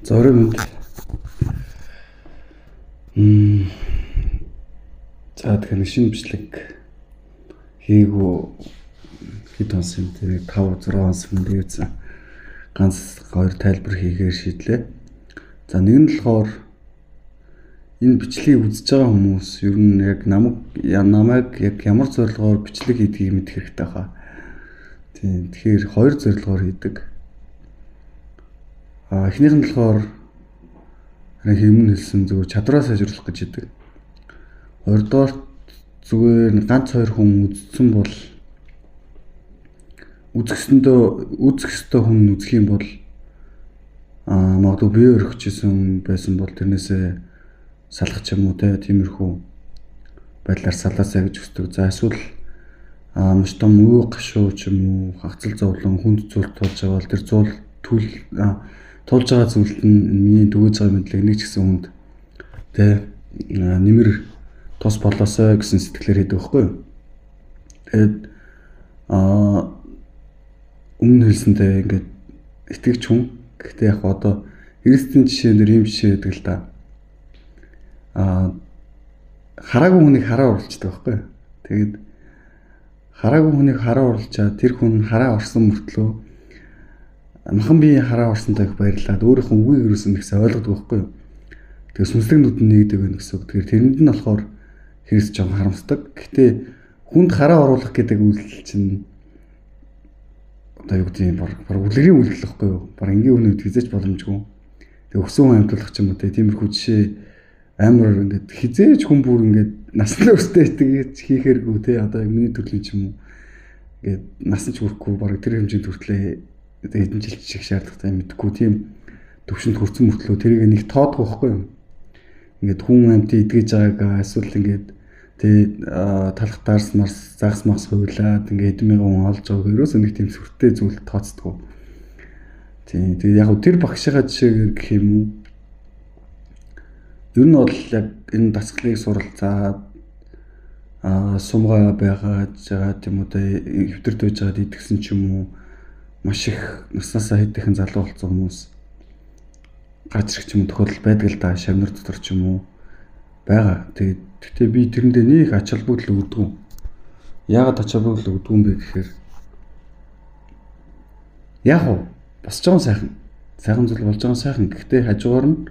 Зориг нь за тэгэхээр шинэ бичлэг хийгүү хэд онсон тэр 5 6 онсон дээдсэн ганц хоёр тайлбар хийхээр шийдлээ. За нэг нь болохоор энэ бичлэгийг үзэж байгаа хүмүүс ер нь яг намайг яг ямар зорилгоор бичлэг хийдгийг мэдэх хэрэгтэй хаа. Тэгэхээр хоёр зорилгоор хийдэг. Эхнийх нь болохоор өмнө хэлсэн зүгээр чадвараа сайжруулах гэж хийдэг. Хоёрдугаар зүгээр ганц хоёр хүн үзсэн бол үзэх ёстой хүн үзэх юм бол магадгүй бие өргөжсөн байсан бол тэрнээсээ салах ч юм уу тиймэрхүү байдлаар салаасаа гэж хүсдэг. За эсвэл маш том өө гашуу ч юм уу хагцал зовлон хүнд зүйл тулж байгаа бол тэр зүйл тулж байгаа зүйлд нь миний дүгэж байгаа мэдлэг нэг ч гэсэн хүнд нэмэр тус болоосой гэсэн сэтгэлээр хийдэг байхгүй юу. Тэгээд өмнө хэлсэнтэй ингээд итгэж хүн. Гэхдээ яг одоо Христийн жишээнээр ийм жишээ байдаг л да. Хараагүй хүнийг хараа оруулцдаг байхгүй юу. Тэгээд хараагүй хүнийг хараа оруулчаад тэр хүн хараа орсон мөртлөө махан биеийн хараа орсонтой их баярлаад өөрийнхөө үгийг юусэн гэсэн ойлгодог байхгүй юу. Тэгээд сүнслэг нүд нь нэгдэг байх гэсэн үг. Тэгэхээр тэрэнд нь болохоор Христ жоо харамсдаг. Гэхдээ хүнд хараа оруулах гэдэг үйлдэл чинь одоо юу гэдэг юм баг үлгэрийн үйлдэл байхгүй юу. Баг энгийн үнэд хизээч боломжгүй. Тэгээд өссөн хүн амьдлах ч юм уу тиймэрхүү жишээ амар ингээд хизээч хүн бүр ингээд насны өстэй итгэж хийхэргүй одоо миний төрлийн ч юм уу ингээд насан ч хүрэхгүй баг тэр хэмжээнд хүртлээ хэдэн жил чиг шаардлагатай мэдхгүй тийм төвшөнд хүрсэн мөртлөө тэрийг нэг тоодгүй байхгүй юу. Ингээд хүн амьтыг идгэж байгааг эсвэл ингээд талах таарс марс загас мас хуйлаад ингээд хэдэн мянган хүн олж байгааг ерөөсөө нэг тийм сүртэй зүйл тооцдгоо. Тэгээд яг тэр багшийнхаа жишээгээр гэх юм уу. Ер нь бол яг энэ дасгалыг суралцаад сумгаа байгаад тийм үү хэвтэрд байж байгаад идэгсэн ч юм уу маш их наснасаа хэдхэн залуу болсон хүмүүс гарч ирэх ч юм тохиолдол байдаг л да шавнар дотор ч юм уу байгаа. Тэгтээ би тэрэндээ нэг ач холбогдол өгдөг. Яагаад ач холбогдол өгдөг юм бэ гэхээр яг босч байгаа сайхан зүйл болж байгаа сайхан. Гэхдээ хажуугаар нь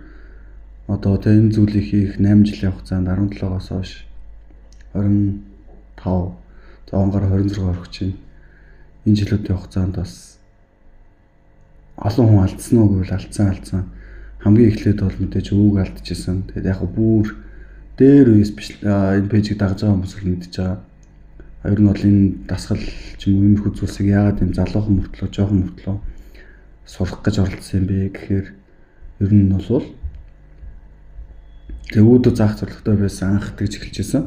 одоо энэ зүйлийг хийх 8 жилийн хугацаанд 17-оос хойш 25 зонгоор 26 орох чинь энэ жилүүдийн хугацаанд бас олон хүн алдсан уу гэвэл алдсан. Хамгийн эхлээд бол мэдээж өвөг алдчихсан. Тэгээд яг бүр дээр үес биш энэ пэйжийг дагж байгаа хүмүүс л мэдж байгаа. Ер нь бол энэ дасгал ч юм уу иймэрхүү зүйлсийг яагаад энэ залуухан мөртлөө жоохон мөртлөө сурах гэж оролцсон юм бэ гэхээр ер нь бол өөдөө заах зорилготой байсан анх тэгж эхэлжсэн.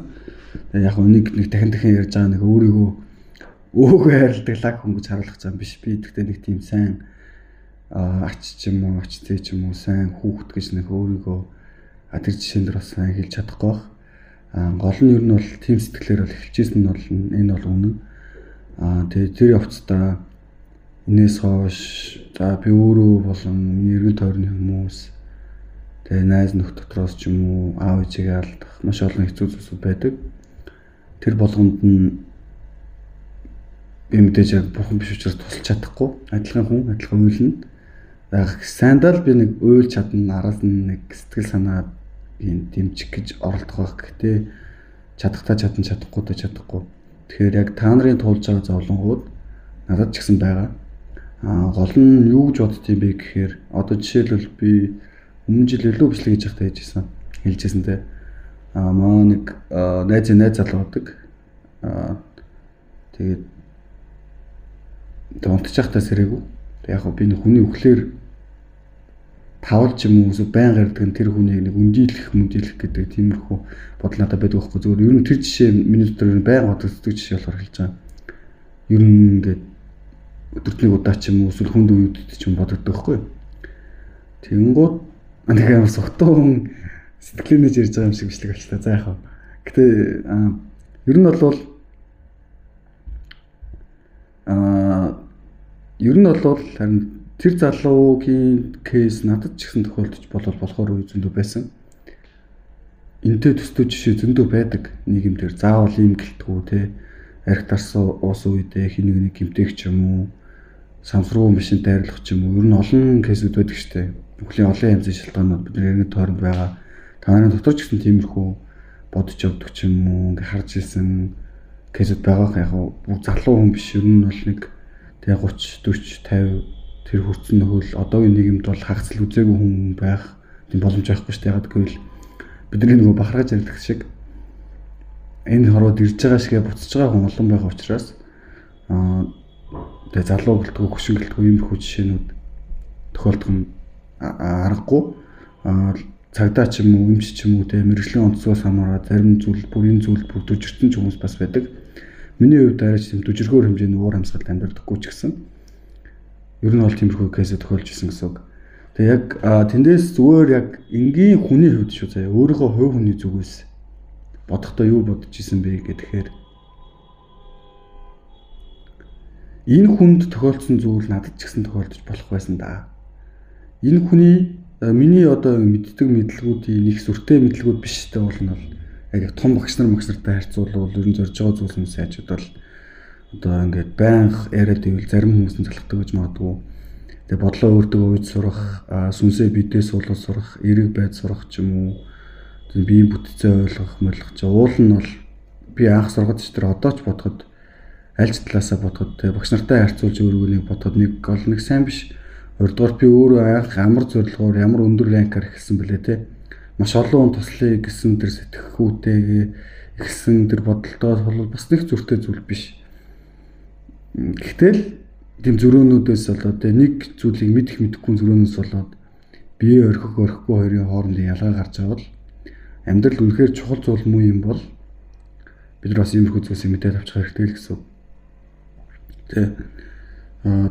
Тэгээд яг нэг дахин ярьж байгаа нэг өөрийгөө өөгөө хайрладаг лаг хүн гэж харуулах гэж байгаа биш. Би тэгтээ нэг тийм сайн ач ч юм уу ач зээ ч юм уу сайн хүүхэд гэж нэг өөрийгөө тэр жишээн дээр бас сайн хэлж чадахгүй байх. Гол нь ер нь бол тийм сэтгэлээр бол эхэлжсэн нь бол энэ бол үнэн. Тэгээд тэр явцдаа энэс хойш за би өөрөө болон миний эргэн тойрны хүмүүс тэгээд найз нөхд дотроос ч юм уу аав ээжигээ алдах маш олон хэцүү зүйлсүүд байдаг. Тэр болгонд нь би мэдээж яг бурхан биш учраас тусалж чадахгүй. Адилхан хүн, адилхан үйлнэ. Сайндаа л би нэг уйлж чадна, араас нь нэг сэтгэл санаа дэмжих гэж оролдох байх. Гэхдээ чадахтаа чадна, чадахгүй. Тэгэхээр яг та нарын туулж байгаа зовлонгууд надад ч гэсэн байгаа. Гол нь юу гэж бодд юм бэ гэхээр одоо жишээлбэл би өмнө жил илүү бичлэг хийж байхдаа хэлжсэн те. Маа нэг найз залуу байдаг. Тэгээд унтчихтаа сэрээгүй. Яг би нэг хүний үхлээр тавлж юм уу байн гардаг нь тэр хүнийг нэг өндийлэх гэдэг тиймэрхүү бодол надад байдаг байхгүй. Зөвхөн ер нь тэр жишээ миний дотор байн бодогддог жишээ болохоор хэлж байгаа. Ер нь ингээд өдөртний удаа ч юм уу эсвэл хүнд үед ч юм бодогддог байхгүй. Тэнгууд нэг юм согтун сэтгэлэнэж ярьж байгаа юм шиг бичлэг болчихлоо. За яхаа. Гэтэ ер нь бол харин тэр залуугийн кейс надад ч гэсэн тохиолдож болохоор үе зөндөө байсан. Энтэй төстэй жишээ зөндөө байдаг нийгэмдэр. Заавал ийм гэлтгүү те арх тарсан уус үедээ хин нэг гимтэйг ч юм уу самсруу машинтай арилгах ч юм уу. Ер нь олон кейсүүд байдаг штэ. Бүхлийн олон янзын шалтгаанууд бидний иргэний тойронд байгаа. Та нарын дотор ч гэсэн тиймэрхүү бодож явдаг ч юм уу ингээ харж ирсэн кейсүүд байгаа яг бүх залуу хүн биш. Ер нь бол нэг тэг 30 40 50 тэр хүрсэн нөхөл одоогийн нийгэмд бол хагцл үзээгүй хүн байх тийм боломж байхгүй шүү дээ. Яг гэвэл бидний нөгөө бахархаж ярьдаг шиг энэ хорвоод ирж байгаа шигээ буцаж байгаа хүн олон байгаа учраас тэгээ залуу гэлтгүү хөшин гэлтгүү иймэрхүү жишээнүүд тохиолдох нь аргагүй. Цагдаа ч юм уу эмч ч юм уу тэгээ мэрэгжлийн онцгоос хамаараад зарим зүйл бүрийн зүйл бүр дүжиртэн ч хүмүүс бас байдаг. Миний хувьд арайч тийм дүжирхөөр хэмжээний уур амьсгалд амьдрдаггүй ч гэсэн ер нь бол тиймэрхүү кейс тохиолж исэн гэсэн үг. Тэгээ яг тэндээс зүгээр яг энгийн хүний хувьд шүү заяа өөрийнхөө хувь хүний зүгээс бодохдоо юу бодож исэн бэ гэхээр энэ хүнд тохиолдсон зүйл надад ч гэсэн тохиолдож болох байсан да. Энэ хүний миний одоо мэддэг мэдлгүүдийн нэг сүртэй мэдлгүүд биш те бол нь бол яг том багш нартай харьцуулбал ер нь зорж байгаа зүйлс нь сайжуд бол одоо ингээд байнга яриад ивэл зарим хүмүүс нь залхдаг гэж магадгүй. Тэгээ бодлоо өөртөө үйд сурах, сүнсээ бидээ суулгаж сурах, эрэг байд сурах ч юм уу. Тэгээ биеийн бүтцээ ойлгох ч уул нь бол би анх сургаж тэр одоо ч бодоход аль ч талаасаа бодоход тэгээ багш нартай харьцуулж өөрийгөө нэг бодоход нэг гол нэг сайн биш. Хоёрдугаар би өөрөө анх амар зорилгоор ямар өндөр ранкаар ихсэн бэлээ те. Маш олон туслая гэсэн тэр сэтгэхүйтэйгээ ихсэн тэр бодолтой бол бас нэг зүрхтэй зүйл биш. Гэтэл тийм зөрөөнүүдээс болоод нэг зүйлийг мэдэх мэдэхгүй зөрөөнөөс болоод бие орхих орхихгүй хоёрын хоорондын ялгаа гарч байгаа бол амьдрал үнэхээр чухал зүйл муу юм бол бид нар бас иймэрхүү зүйлсийг мэдээд авчих хэрэгтэй л гэсэн.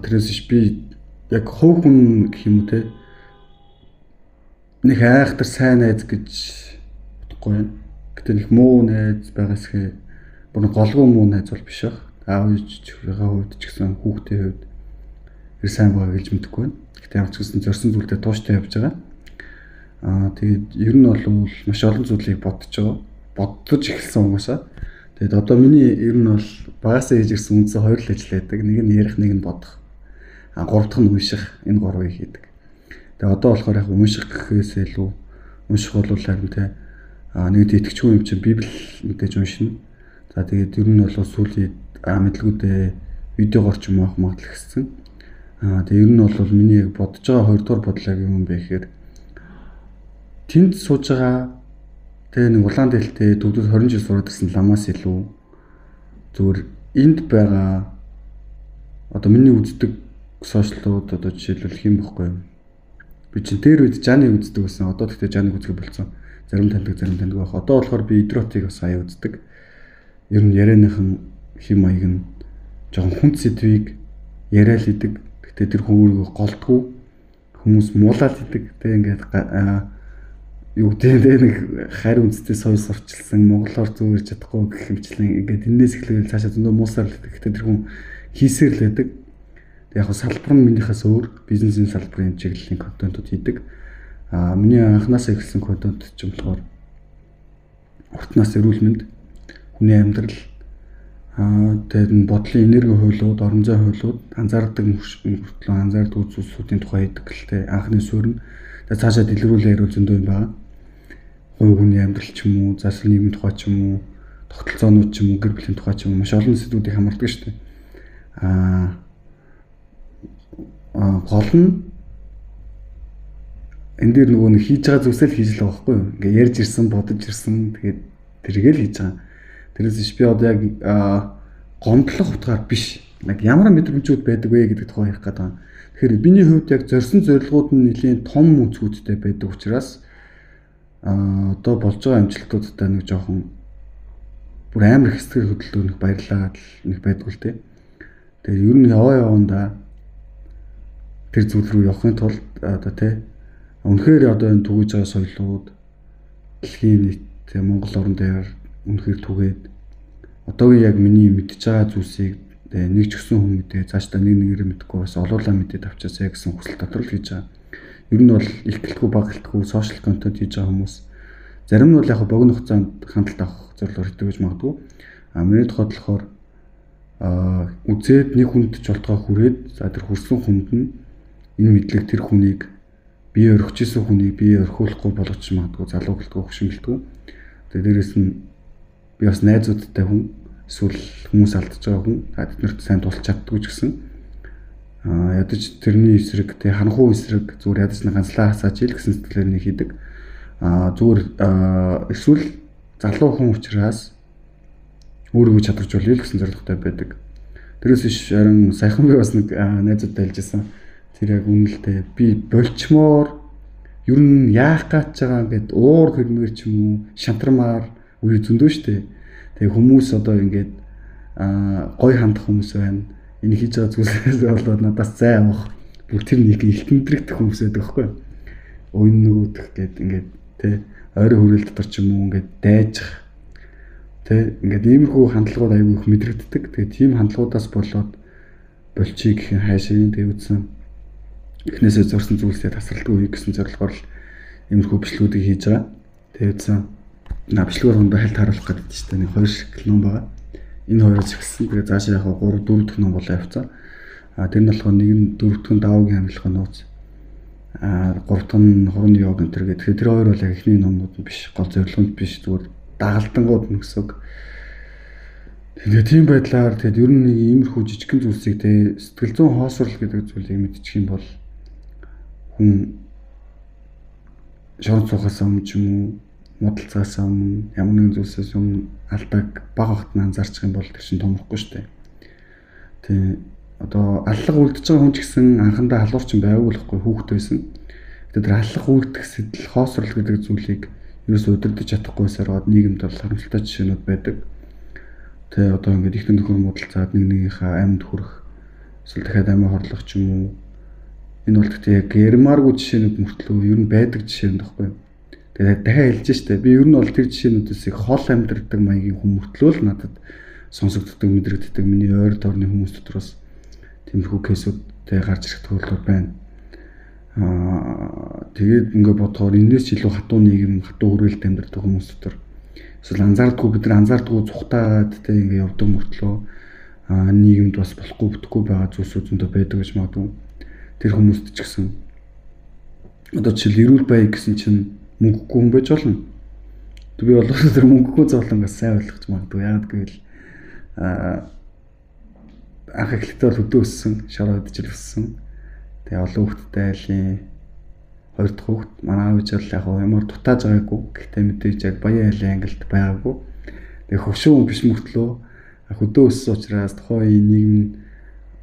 Тэрээс ш би яг хувь хүн гэх юм уу те нэг айхтар сайн найз гэж бодохгүй байна. Гэтэ нэг муу найз байгаасхээ бүр голгүй муу найз бол биш баг. Аав ээжийнхээ хувьд ч гэсэн хүүхдийн хувьдэр сайн байгаа гэж мэдэхгүй байна. Гэхдээ ямар ч гэсэн зорьсон зүйлдээ тууштай явж байгаа. Тэгээд ер нь бол маш олон зүйлийг бодож байгаа. Боддож эхэлсэн угаасаа. Тэгээд одоо миний ер нь бол багасаа хийж ирсэн үндсэн хоёр л ажил байдаг. Нэг нь ярих, нэг нь бодох. Гурав дахь нь унших. Энэ гурвыг хийдэг. Тэгээд одоо болохоор яг унших гэхээсээ илүү унших бол харин тэ нэг итгэжгүй юм чинь Библи мэдээж уншина. За тэгээд ер нь бол сүүлийн мэдлгүүдээ видеогоор ч юм авах магадлал ихсэн. Тэгээ ер нь бол миний яг бодож байгаа хоёрдугаар бодлого юм бэ гэхээр тэнд сууж байгаа тэгээ нэг улаан дэлтэй төвдөд 20 жил сураад ирсэн ламаас илүү зүгээр энд байгаа одоо миний үздэг сошиалууд одоо жишээлбэл хэм бохгүй юм. Би чинь тэр үед Жаныг үздэг байсан. Одоо тэгтээ Жаныг үзэх болсон. Зарим таньдаг байх. Одоо болохоор би Идротыг бас аяа үздэг. Ер нь ярианыхан хэм маяг нь жоохон хүнд сэдвийг яриа л идэг. Гэтэ тэр хүмүүрийг голдгүй хүмүүс муулаад идэг. Тэ ингээд юу гэдэг нэг харь үндэстэй соёл сурчилсан монголоор зөвөрж чадахгүй гэх юмчлэн ингээд энэс эхлээл цаашаа зөндөө муусаар л идэг. Гэтэ тэр хүн хийсээр л байдаг. Яг салбар нь минийхээс өөр бизнесийн салбарын чиглэлийн контентууд хийдэг. Миний анханасаа эхэлсэн контент ч юм болохоор уртнаас эрүүл мэнд, хүний амьдрал, тэгээд бодлын энерги хуйлууд, орон зай хуйлууд, анзаардаг мөртлөө анзаардаг зүйлсүүдийн тухай хийдэг л те анхны суурь нь. Тэгээд цаашаа дэлгэрүүлээ ярил зөндөө юм байна. Хувь хүний амьдрал ч юм уу, засал нийгмийн тухай ч юм уу, тогтолцоонууд ч юм уу, гэр бүлийн тухай ч юм уу маш олон сэдвүүдийг хамардаг шүү дээ. Гол нь энэ дээр нөгөө нэг хийж байгаа зүйлсээ л хийж л байгаа байхгүй юу? Ингээ ярьж ирсэн, бодож ирсэн, тэгээд тэргээл хийж байгаа. Тэрээс би одоо яг гомдлох утгаар биш. Нэг ямар мэдрэмжүүд байдаг вэ гэдэг тухай ярих гэдэг. Тэгэхээр биний хувьд яг зорьсон зорилгууд нь нэлийн том үзгүүдтэй байдаг учраас одоо болж байгаа амжилтуудтай нэг жоохон бүр амар их сэтгэл хөдлөлтөөр нэг баярлаад нэг байдгүй л дээ. Тэгээд ер нь яваандаа тэр зүйл рүү явахын тулд одоо тий үнэхээр одоо энэ түгэж байгаа соёлууд дэлхийн нийт Монгол орн дээр үнэхээр түгээд одоогийн яг миний мэдж байгаа зүйлсийг Тэгээ нэг ч гэсэн хүн мэдээ цаашдаа нэг нэгээрээ мэдгүй бас олуулаа мэдээд авчаасаа гэсэн хүсэл дотор л хийж байгаа. Ер нь бол их гэлтгүй баг гэлтгүй сошиал контент хийж байгаа хүмүүс зарим нь бол яг богино хугацаанд хандлт авах зорилгоор хийдэг гэж магадгүй. Миний тохиолдол болохоор үзээд нэг хүнд ч болтгоо хүрээд за тэр хүрсэн хүнд нь энэ мэдлэг тэр хүнийг бие орхиж исэн хүнийг бие орхиулахгүй болгоч магадгүй залуу гэлтгүй хөшмөлтгүй. Тэгээ дээрэс нь би бас найзуудтай хүн эсвэл хүмүүс алдаж байгаа хүн тэднэрт сайн тулч чаддгүй ч гэсэн ядаж тэрний эсрэг тэг ханхуу эсрэг зүгээр ядаж нэг ганцлаа хасаач ил гэсэн сэтгэлээр нэг хийдэг. Зүгээр эсвэл залуу хүн учраас өөрийгөө чадваржуулъя л гэсэн зорилготой байдаг. Тэрээс биш харин саяхан би бас нэг найзуудтай хэлжсэн. Тэр яг үнэлтэй би болчмоор ер нь яах гэж байгаа ингээд уур хөрмөр ч юм уу шантармаар үе зөндөө штэ. Тэгээ хүмүүс одоо ингээд гой хандах хүмүүс байна. Энэ хийж байгаа зүйлсээс болоод надаас зай авах бүр тэр нэг их тэмдрэгдэх хүмүүс байдаг байхгүй юу? Өөний нөгөөх гээд ингээд тэ ойрын хүрэл дотор ч юм уу ингээд дайжих тэ ингээд иймэрхүү хандлагууд аюу их мэдрэгддэг. Тэгээ тийм хандлагуудаас болоод болчих гэх хайшийн тэгээ үтсэн эхнээсээ зорсон зүйлсээ тасралтгүй гэсэн зорилгоор л иймэрхүү бичлэгүүдийг хийж байгаа. Тэгээ үтсэн бичлэгээр хондоо хальт харуулах гэдэг чинь тэ нэг хоёр шиг ном байгаа. Энэ хоёроос ихсэн. Тэгээ цаашаа яг 3 4 дэх ном болоо явцсан. Тэр нь болохоор нэг нь 4 дахь нь даваагийн хамгаалах нууц. 3 дахь нь хорны йог энэ төр гэдэг. Тэгэхээр тэр хоёр бол яг ихний номнууд нь биш, гол зорилгонд биш, зүгээр дагалдангууд нэгсэг. Тэгээ тийм байдлаар тэгэд ер нь нэг иймэрхүү жижигхэн зүйлсийг тэ сэтгэл зүйн хоосрол гэдэг зүйлийг мэдчих юм бол хүн шорон цухаас өмнө ч юм уу модалцаас өмнө ямар нэгэн зүйлсээс өмнө алдааг бага хат анзаарчих юм бол тэр чинь томрохгүй шүү дээ. Тэ одоо аллах үлдэж байгаа хүн ч гэсэн анхандаа халуурчин байгаагүй л байхгүй хүүхэд байсан. Тэгээд тэр аллах үлдэх сэтэл хоосрол гэдэг зүйлийг ерөөс удирдах чадахгүйсээр гоод нийгэмд бол харамсалтай жишээнүүд байдаг. Тэ одоо ингээд их нөхөр модалцаад нэгнийхээ амьд хүрэх эсвэл дахиад амиа хорлох ч юм уу. Энэ бол гэхдээ яг ярмааргүй жишээнүүд мөртлөө ер нь байдаг жишээнүүд байхгүй. Тэгээд дахиад хэлж штэ би ер нь бол тэр жишээнүүдээс их хол амьдрдаг маягийн хүн мөртлөө л надад сонсогддог мэдрэгддэг миний ойр доорны хүмүүс дотроос тиймэрхүү кейсүүдтэй гарч ирэх тохиолдол байна. Тэгээд ингээд бодохоор энэс ч илүү хатуу нийгэм, хатуу хүрээлт амьдардаг хүмүүс дотор эсвэл анзаардаггүй бид нар анзаардаггүй зүхтаагаад тэ ингээд явдаг мөртлөө нийгэмд бас болохгүй бүтэхгүй байгаа зүйлсүүд зөндөө байдаг гэж магадгүй. Тэр хүмүүст ч гэсэн одоо жишээл эрүүл бай гэсэн чинь мөнгөгүй хүн байж болно. Би бол тэр мөнгөгүй зовлонгоос сайн ойлгож магадгүй. Яагаад гэвэл анх эхлэлдээ бол өдөө өссөн, шороо идэж өссөн. Тэгээ олон хүүхдтэй айлын хоёр дахь хүүхд манай аав ижил яг ямар дутааж байгаагүй. Гэхдээ мэдээж яг баян айлын ангилд байгаагүй. Тэгээ хөвшөө хүн биш мөртлөө өдөө өссөн учраас тухайн нийгэм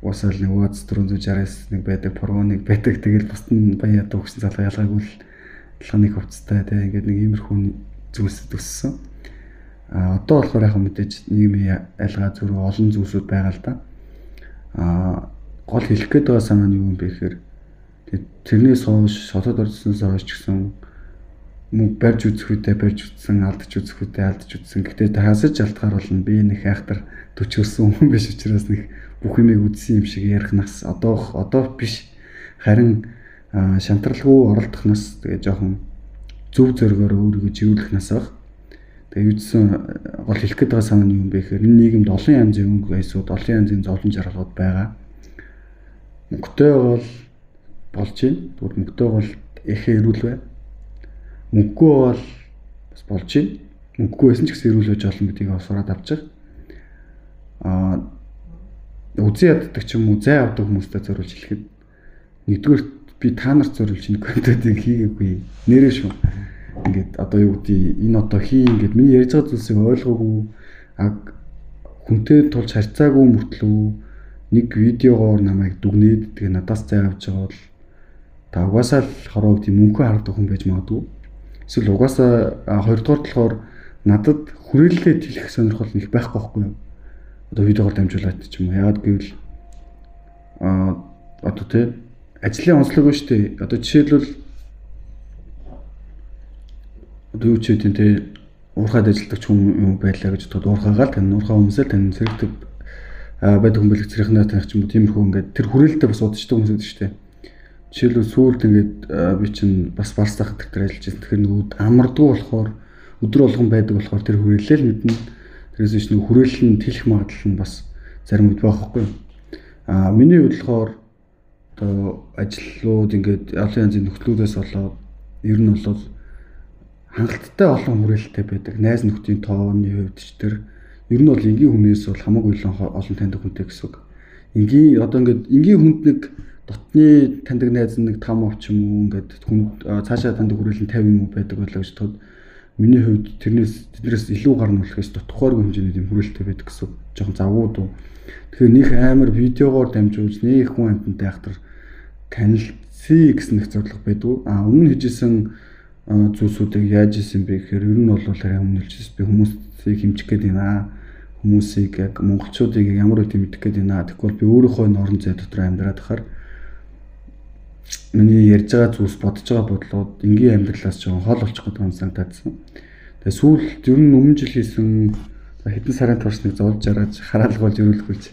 уусаал нэг УАЗ 469 нэг байдаг, Поргоныг байдаг. Тэгэл бусд нь баян ядуу хөвсөн залгаа ялгаагүй л талханы хувцастай тэгээ ингээд нэг иймэрхүү зүйлсэд өссөн. Одоо болохоор яг мэдээж нийгмийн айлгаа зүрх олон зүйлсүүд байгаа л да. Гол хэлэх гээд байгаа санаа нь юу юм бэ гэхээр тэрнээс хойш хотод орсноос хойш ч гэсэн мөнгө барьж үзэх үедээ барьж үзсэн, алдаж үзэх үедээ алдаж үзсэн. Гэхдээ хасаж алдахаар болно. Би нэг хайхтар 40 өссөн хүн биш учраас нэг бүх юмыг үзсэн юм шиг ярих нас одоо биш. Харин шантралгүй оролдох нас тэгээ жоохон зөв зоригоор өөрийгөө живүүлэх нас баг. Тэгээ юудсан гол хэлэх гээд байгаа санаа нь юу юм бэ гэхээр энэ нийгэмд олон янзын өнгө байсууд, олон янзын зовлон жаргалууд байгаа. Мөнгөтэй бол болж байна. Тэгвэл мөнгөтэй бол эхээ эрүүл бай. Мөнгөгүй бол бас болж байна. Мөнгөгүй байсан ч гэсэн эрүүл байж олон гэдгийг сураад авчих. Үзэн яддаг ч юм уу зай авдаг хүмүүстэй зориулж хэлэхэд нэгдүгээр би та нарт зориулж энэ контентыг хийгээгүй. Нэрээ шүү. Ингээд одоо юу гэдэг энэ одоо хий ингээд миний ярьж байгаа зүйлсийг ойлгоогүй хүнтэй тулж харьцаагүй мөртлөө нэг видеогоор намайг дүгнээд тэгээ надаас зай авч байгаа бол та угаасаа л хороо гэдэг мөнхөө хардаг хүн байж магадгүй. Эсвэл угаасаа хоёрдугаар болохоор надад хүрээлэлээ тэлэх сонирхол их байхгүй байхгүй юу? Одоо видеогоор дамжуулаад ч юм уу. Яагаад гэвэл одоо тэ ажлын онцлог ба штэ. Одоо жишээлбэл одоо юу ч үгүй тэ уурхаад ажилладаг хүн байлаа гэж бодоод уурхаагаал тань уурхаа хүмүүсээ тань зэрэгтэй байдаг хүн бэлэг цэрхнээ таних ч юм уу тиймэрхүү ингээд тэр хүрээлэлтэй бас удаждаг хүмүүс байдаг шүү дээ. Жишээлбэл сүүлд ингээд би чинь бас Барсах гэдэг дээр ажиллаж байсан. Тэгэхээр нөгөө амардгүй болохоор өдөр болгон байдаг болохоор тэр хүрээлэл мэднэ. Тэрээс биш нөгөө хүрээлэл нь тэлэх магадлал нь бас зарим үед байхгүй. Миний хувьд болохоор одоо ажлууд ингээд олон янзын нөхцлүүдээс болоод ер нь бол хангалттай олон хүрээлэлтэй байдаг. Найз нөхдийн тооны хувьд ч тэр ер нь бол энгийн хүнээс бол хамаагүй олон таньдаг хүнтэй гэсэн үг. Энгийн одоо ингээд энгийн хүнд нэг дотны таньдаг найз нэг 5 авч юм уу ингээд хүн цаашаа таньдаг хүрээлэл нь 50 юм уу байдаг байлаа гэж бодоход миний хувьд тэднээс илүү гарна болохоос тодорхойгүй хэмжээний юм хүрээлэлтэй байдаг гэсэн үг. Жохон завгүй дуу. Тэгэхээр нэг амар видеогоор дамжуулж нэг хүн амтантай ахтар танилцъя гэсэн нэг зорилго байдаг. Өмнө хийжсэн зүйлсүүдийг яаж исэн бэ гэхээр ер нь бол харин өмнөлжсэн би хүмүүсийг хэмжих гээд байна. Хүмүүсийг яг монголчуудыг ямар үгүй мэдэх гээд байна. Тэгвэл би өөрийнхөө норон зай дотор амьдраад ахаар миний ярьж байгаа зүйлс бодож байгаа бодлоод энгийн амьдралаас жоохон хол болчих гэдэг юм санагдсан. Тэгээ сүүлд ер нь өмнө жил хийсэн хэдэн сарын турш нэг зовж жаргаж хараалгуулж өрөөлгүүлж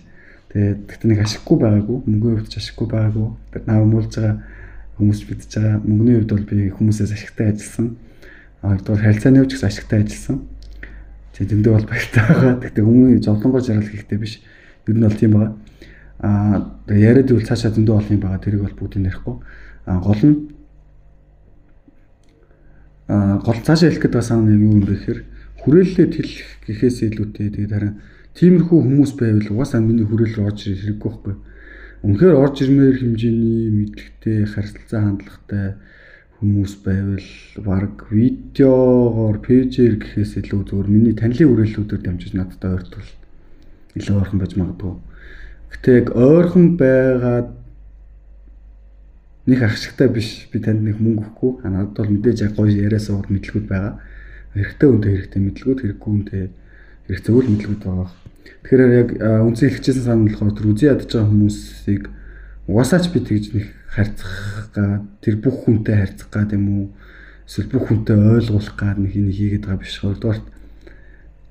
тэгээд тэгт нэг ашиггүй байгаагүй, мөнгөний хувьд ч ашиггүй байгаагүй. Тэгээд наа өмүүлж байгаа хүмүүс бидж байгаа. Мөнгөний хувьд бол би хүмүүсээс ашигтай ажилласан. Хоёрдугаар харилцааны хувьд ч гэсэн ашигтай ажилласан. Тэгээд зөндөө бол баяртай байгаа. Тэгтээ хүмүүс зовлонгоор жаргал хийхтэй биш. Ер нь бол тийм байгаа. Тэгээд яриад ивэл цаашаа зөндөө олон юм байгаа. Тэрийг бол бүгдийг ярихгүй. Гол цаашаа хэлэх гэдэг санаа юу юм бэ гэхээр хүрээлэлээ тэлэх гэхээс илүүтэй тэгээд харин тиймэрхүү хүмүүс байвал угаасаа миний хүрээлэл орж ирэх хэрэггүй байхгүй. Үнэхээр орж ирмээр хэмжээний мэдлэгтэй, харилцаа хандлагатай хүмүүс байвал баг видеогоор пэйжээр гэхээс илүү зөвөр миний танилын хүрээллүүдээр дамжиж надад ойртвол илүү ойрхон байж магадгүй. Гэтэ яг ойрхон байгаад нэг ашигтай биш. Би танд нэг мөнгө өгөхгүй. Надад бол мэдээж яг гоё яриасаа уур мэдлгүүд байгаа. Хэрэгтэй үнтэй хэрэгтэй мэдлгүүд, хэрэггүй үнтэй хэрэгтэй үйл мэдлгүүд байгаа. Тэгэхээр яг үнсэн хэлчихсэн санаа нь болохоор тэр үзий ядаж байгаа хүмүүсийг угаасаач би тэгж нэг харьцах гад тэр бүх хүнтэй харьцах гад юм уу? Эсвэл бүх хүнтэй ойлгуулах гад нэг юм хийгээд байгаа биш. Хоёрдугаар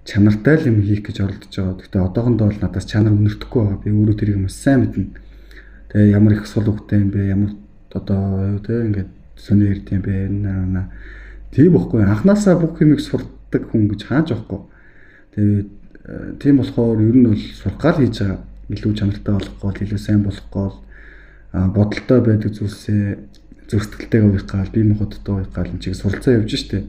чанартай л юм хийх гэж оролдож байгаа. Гэхдээ одоохондоо бол надаас чанар өнөртөхгүй байгаа. Би өөрөө тэрийг маш сайн мэднэ. Тэгээ ямар их сул хөвгтэй юм бэ? Ямар одоо тэ ингээд сони ирд юм бэ? Тийм бохгүй. Анханасаа бүх юмыг сурдаг хүн гэж хааж байхгүй. Тэгээд тийм болохоор ер нь бол сургаал хийж байгаа. Илүү чанартай болох гол, илүү сайн болох гол, бодолтой байдаг зүйлсээ зөвсгөлтэйгээ уух гал, бие махбодтой уух гал энэ чиг суралцаа явж штэ.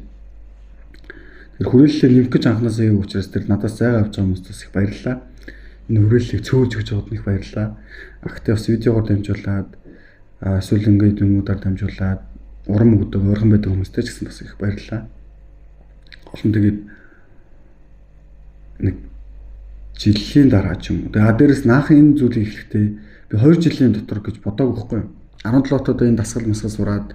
Тэр хүрээллээ нэмэх гэж анханасаа юу учраас тэр надаас зайгаа авч байгаа хүмүүстээс их баярлалаа. Энэ хүрээллийг цөөлж өгч байгаад их баярлалаа. Гэхдээ бас видеогоор дамжуулаад эсвэл ингээд юмудаар дамжуулаад урам өгдөг, ойрхон байдаг хүмүүстэй ч гэсэн бас их баярлалаа. Гол нь тэгээд нэг жилийн дараа ч юм уу. Тэгээ дээрэс наах энэ зүйлийг хэлэхдээ би 2 жилийн дотор гэж бодоагүй байхгүй юу. 17-т одоо энэ дасгал масгал сураад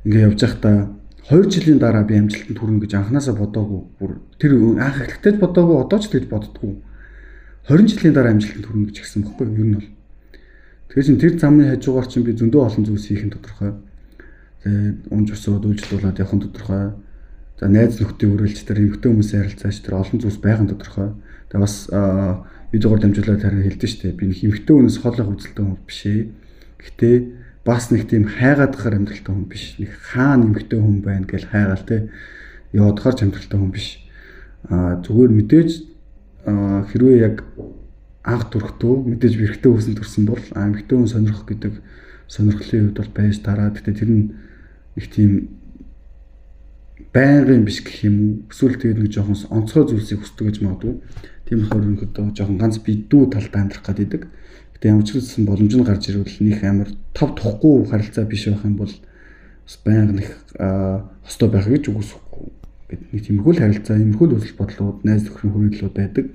ингээ явж байхдаа 2 жилийн дараа би амжилтанд хүрнэ гэж анханасаа бодоагүй. Бүр тэр анх эхлэхдээ ч бодоагүй, одоо ч тэгж боддгоо. 20 жилийн дараа амжилтанд хүрнэ гэж хэлсэн байхгүй юу. Ер нь бол. Тэгэхээр чин тэр замын хажуугаар чинь би зөндөө олон зүйлс хийх нь тодорхой. Тэгээ унж усууд үйлчлүүлээд явах нь тодорхой. За найз нөхдийн үргэлж тэр эмэгтэй хүмүүсийн харилцаач тэр олон зүйлс байх нь тодорхой. Тэгээ бас видеогоор дамжуулаад харин хэлдэж штэ. Би нэг эмэгтэй хүнээс хоолойх үзэлтэй хүн биш ээ. Гэхдээ бас нэг тийм хайгаад гахаар амьдралтай хүн биш. Нэг хаана эмэгтэй хүн байна гэж хайгаал те. Яваадахаар ч амьдралтай хүн биш. Зүгээр мэдээж хэрвээ яг анх төрөхдөө мэдээж бэрхтээ хүсэн төрсөн бол эмэгтэй хүн сонирхох гэдэг сонирхлын хувьд бол байж тараа. Гэхдээ тэр нь их тийм байнгын биш гэх юм уу. Эсвэл тэгээд нэг жоохон онцгой зүйлсийг хүсдэг гэж магадгүй. Тийм болохоор өнөөдөр жоохон ганц бидүү талдаа амьдрах гэдэг. Гэтэ ямар ч гэсэн боломж нь гарч ирвэл нэг амар тав тухгүй харилцаа биш байх юм бол бас байнга нэг хостой байх гэж үгүйсэхгүй. Гэт нэг тиймэрхүү харилцаа, иймэрхүү үзэл бодлууд, найз нөхрийн хүрээлэлүүд байдаг.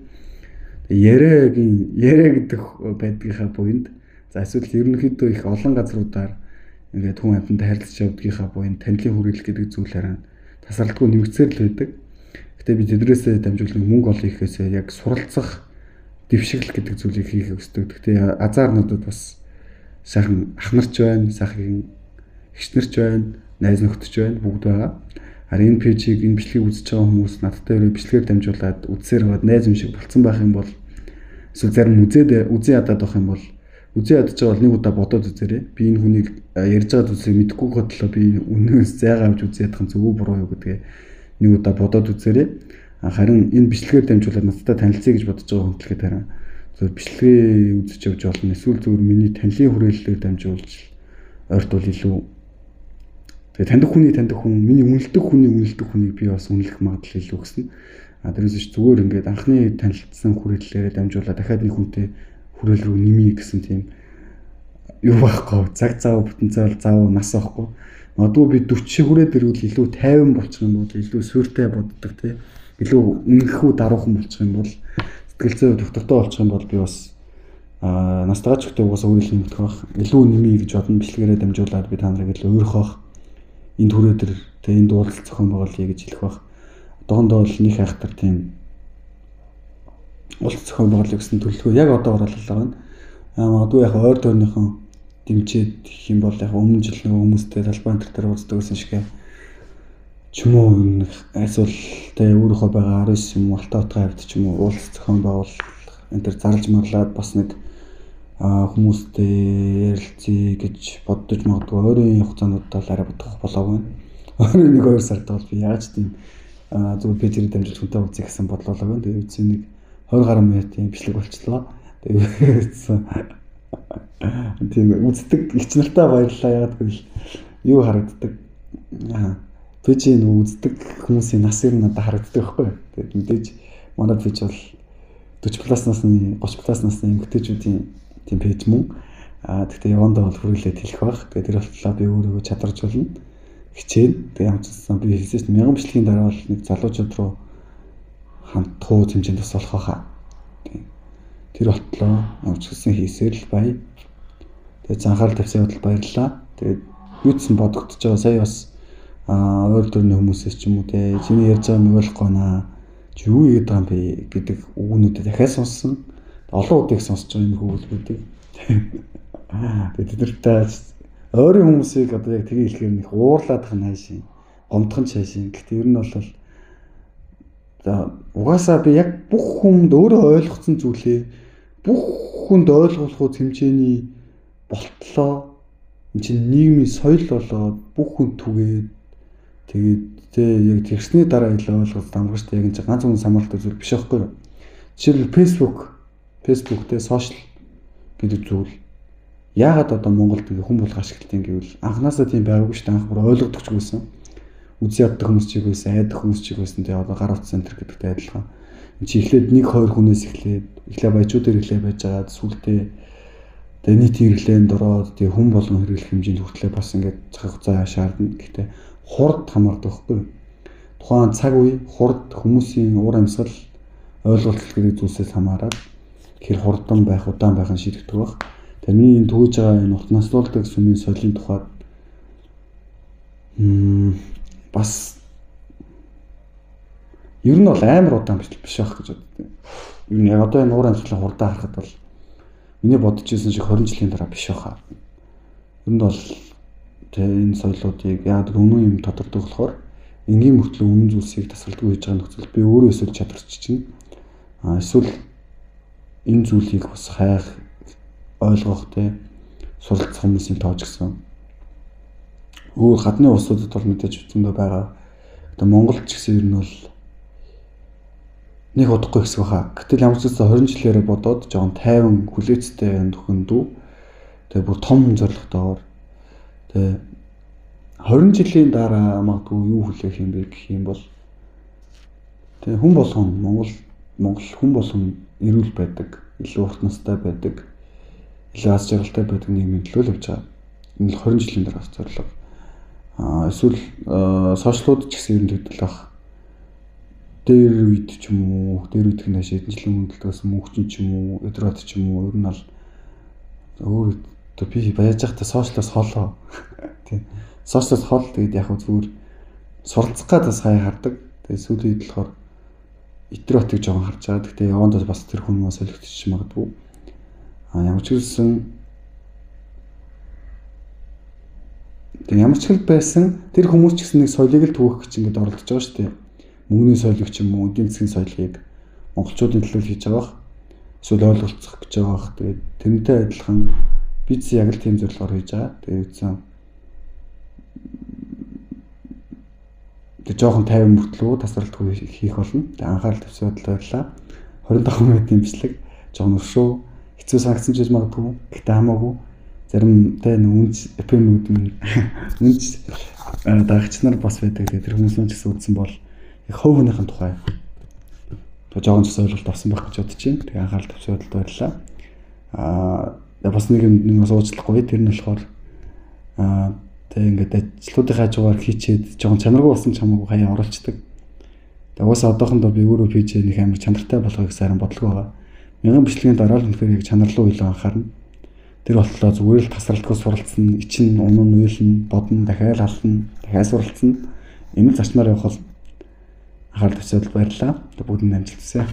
Яриа гэдэг байдгийнхаа буйнд за эсвэл ерөнхийдөө их олон газруудаар ингээд хүн амьтантай харилцаж явдгийнхаа буйнд танилын хүрээлэл гэдэг зүйл харин тасралтгүй нэмэгцээр л байдаг. Гэтэ би тэдрээсээ дамжуулан мөнгө олох ихээсээ яг суралцах дэвшигэл гэдэг зүйлийг хийх өсдөг. Гэтэ азаарнуудад бас сайхан ах нарч байна, сайхан эгч нарч байна, найз нөхдөж байна, бүгд байгаа. Харин энэ пэйжийг энэ бичлэгийг үзэж байгаа хүмүүс надтай өрөө бичлэгээр дамжуулаад үзсээр байгаад найз юм шиг болцсон байх юм бол Эсвэл зарим үзээ ядаад авах юм бол үзээ ядаж байгаа бол нэг удаа бодоод үзээрэй. Би энэ хүнийг ярьж байгаа зүйлсийг мэдэхгүй бодлоо би үнэнээс зайгаа авч үзээд ядах нь зөв үү буруу юу гэдгээ нэг удаа бодоод үзээрэй. Харин энэ бичлэгээр дамжуулаад надтай танилцъя гэж бодож байгаа хүн төлөд харин зөв бичлэгээ үзэж явж болно. Эсвэл зөвхөн миний танилын хүрээллээр дамжуулж ойртвол илүү тэгээ таньдаг хүн миний үнэлдэг хүнийг би бас үнэлэх магадлал илүү өгсөн. Дээрээс ч зүгээр ингээд анхны танилцсан хүрээллээрээ дамжуулаад дахиад нэг хүнтэй хүрээлэл рүү нэмье гэсэн тийм юу байхгүй. Цаг зав потенциал зав нас байхгүй. Магадгүй би 40 хүрээд ирвэл илүү 50 болчих юм бол илүү суйртай боддог тий. Илүү үнэнхүү даруухан болчих юм бол сэтгэл зүй доктортой болчих юм бол би бас настайгаа ч ихтэй угаасаа үйл нэмэх байх. Илүү нэмье гэж бодно бичлэгээрээ дамжуулаад би та нарыг илүү өөрөөх энэ түрээ төр тэгээ энэ дуулалт зохион байгуулъя гэж хэлэх байх. Одоохондоо бол нэг хайхтар тийм уулт зохион байгуулах гэсэн төлөвлөгөө яг одоо оруулаад байгаа. Магадгүй яг ойр дөрнийхэн дэмжиж гэх юм бол яг өмнө жил нэг хүмүүстэй талбай дээр уулздаг гэсэн шиг ч юм уу эсвэл тэгээ өөрийнхөө байгаа 19 юм Алтайотгой хавьд ч юм уу уулт зохион байгуулах энэ төр зарлж марлаад бас нэг хүмүүстэй ярилцъя гэж боддож магадгүй өөрийн хугацаанууд бол арай бодох болов байна. Өөрийн 1-2 сард бол би яаж тийм зөв пэйжээр дамжуулж хүнтэй уулзъя гэсэн бодлоо байна. Тэгээд үгүй нэг 20 гаруй минутын бичлэг болчихлоо. Тэгээд тийм үздэг их нартай баярлалаа. Ягаад гэвэл юу харагддаг. Пэйжийг үздэг хүмүүсийн нас ер нь надад харагддаг байхгүй. Тэгээд мэдээж манай пэйж бол 40+ насны 30+ насны эмэгтэйчүүдийн тийм пэйж мөн. Гэхдээ явандаа бол хүрээлээд хэлэх байх. Тэгээд тэр болтлоо би өөрийгөө чадваржуулна. Хичээн. Тэгээд ямцсан би хэлсэн чинь 1000 бичлэгийн дараа бол нэг залуучууд руу хамтхуу хэмжээнд бас болох байхаа. Тэр болтлоо явцсан хийсээр л бай. Тэгээд анхаарал тавьсан явдал баярлалаа. Тэгээд юутсан бодогдож байгаа сая бас өөр төрний хүмүүсээс ч юм уу те чиний ярьж байгааг нь ойлгохгүй наа. Чи юу хийгээд байгаа юм бэ гэдэг үгнүүдэд дахиад сонссон. Олон удаа их сонсож байгаа юм хөвөлбүүдийг. Тэгээд тэдэртэй өөрийн хүмүүсийг одоо яг тгий хэлэхээр нэг уурлаад байгаа найшин, гомдхон чайшин. Гэхдээ ер нь бол угаасаа би яг бүх хүнд өөрөө ойлгоцсон зүйлээ бүх хүнд ойлгуулах хэмжээний болтлоо. Энд чинь нийгмийн соёл болоод бүх хүнд түгээд тэгээд тэг яг тэгсний дараа илүү ойлгож дамжтай яг энэ ганц хүн самаалтай зүйл биш байхгүй юу? Жишээлбэл Facebook те сошиал гэдэг зүйл яагаад одоо Монголд хүн болох ашиглалтын гэвэл анханасаа тийм байгаагүй шүү дээ. Анх бүр ойлгодогч байсан. Үзий яддаг хүмүүс чиг байсан, айдаг хүмүүс чиг байсан. Тэгээ одоо гар утас центр гэдэгтэй адилхан. Энд чи эхлээд 1-2 хүнээс эхлээд баячуудаар эхлээд байж байгаа сүултээ тэгээ нийтийн хэрэглээнд ороод тэгээ хүн болгон хэрэглэх хэмжээнд хүртлээ бас ингээд цаг хугацаа шаардна. Гэхдээ хурд хамаардаг байхгүй. Тухайн цаг үе хурд хүмүүсийн уур амьсгал ойлголт гэдэг зүйлсээс хамаарат хэр хурдан байх, удаан байх нь шийдэгдэх байх. Тэгээ миний энэ төгөж байгаа энэ утнаслуулдаг сүмийн соёлын тухайд бас ер нь бол амар удаан биш байх гэж боддог. Ер нь яг одоо энэ уур амьсгалын хурдаа харахад бол миний бодож ирсэн шиг 20 жилийн дараа биш байхаа. Ер нь бол тэгээ энэ соёлоодыг яг үнэн юм тодордог болохоор энгийн мөртлөө үнэн зүйлсийг тасгалдаггүй хийж байгаа нөхцөл би өөрөө эсвэл чадварч чинь эсвэл энэ зүйлийг бас хайх ойлгох те суралцах хүмүүсийн тоож гисэн. Өөр гадны улсуудад бол мэдээж үтсэндээ байгаа. Одоо Монголд ч гэсэн ер нь бол нэг удахгүй хэсэг баха. Гэтэл ямар ч үсэн 20 жилээрээ бодоод жоохон тайван хүлээцтэй нөхөн дүү. Тэгээ бүр том зорилготойгоор тэгээ 20 жилийн дараа магадгүй юу хүлээх юм бэ гэх юм бол тэгээ хүн болгон Монгол хүн болгон эрүүл байдаг, илүү урт настай байдаг, илүү аз жаргалтай байдаг нийгмийн төлөө л явж байгаа. Энэ 20 жилийн дараах зорилго. Эсвэл сошиалууд ч гэсэн ер нь төдөлөх дээр үед ч юм уу, дээр үйдэх нь хашаа хэдэн жилийн өмнөлтөөс мөнхчин ч юм уу, эдрот ч юм уу, ер нь бол өөр одоо би байж байхдаа сошиалаас холоо. Тийм. Сошиалаас хол тэгээд яг зүгээр суралцах гад бас хай хардаг. Тэгээд сүүлийн үед болохоор эдротыг жоохон харж байгаа. Гэхдээ явандаа бас тэр хүн мас солигдчих магадгүй. Ямар ч хэлсэн тэг ямар ч хэл байсан тэр хүмүүс ч гэсэн нэг соёлыг л түүх гэж ингэж оролдож байгаа шүү дээ. Мөнгөний соёлыг ч юм уу, эдийн засгийн соёлыг монголчуудын төлөө хийж байгаа. эсвэл ойлголцох гэж байгаа бах. Тэгээд тэрнтэй адилхан биз яг л тийм зорилгоор хийж байгаа. Тэгээд үсэн тэг жоохон 50 мөртлөө тасралтгүй хийх болно. Тэг анхаарал тавьсан баярлалаа. 25 минутын бичлэг жоохон өршөө хэцүү санагдсан ч гэж магадгүй. Гэхдээ хамаагүй заримтай үнж FM-үүд үнж дагагч нар бас байдаг. Тэр хүмүүс нь ч гэсэн үзсэн бол яг хөвгнийхэн тухай жоохон ч ойлголт авсан байх гэж бодож байна. Тэгээ анхаарал тавьсан баярлалаа. Бас нэг юм суучлахгүй. Тэр нь болохоор тэгээ ингээд ажлуудын хажуугаар хийчээд жоохон чанаргүй болсон ч хамаагүй хаяа оруулцдаг. Тэгээ уусаа одоохондоо би өөрөө пиж нэг амар чанартай болгохыг сайран бодлого байгаа. Мянган бичлэгийн дараа л үнэхээр яг чанар руу илүү анхаарна. Тэр болтлоо зүгээр л тасралтгүй суралцсан, ичин, унан, уйлна, бодно, дахиад ална, дахиад суралцсан. Энэ л зарчмаар явах бол анхаарал тавьсан баярлалаа. Бүгдэнд амжилт хүсье.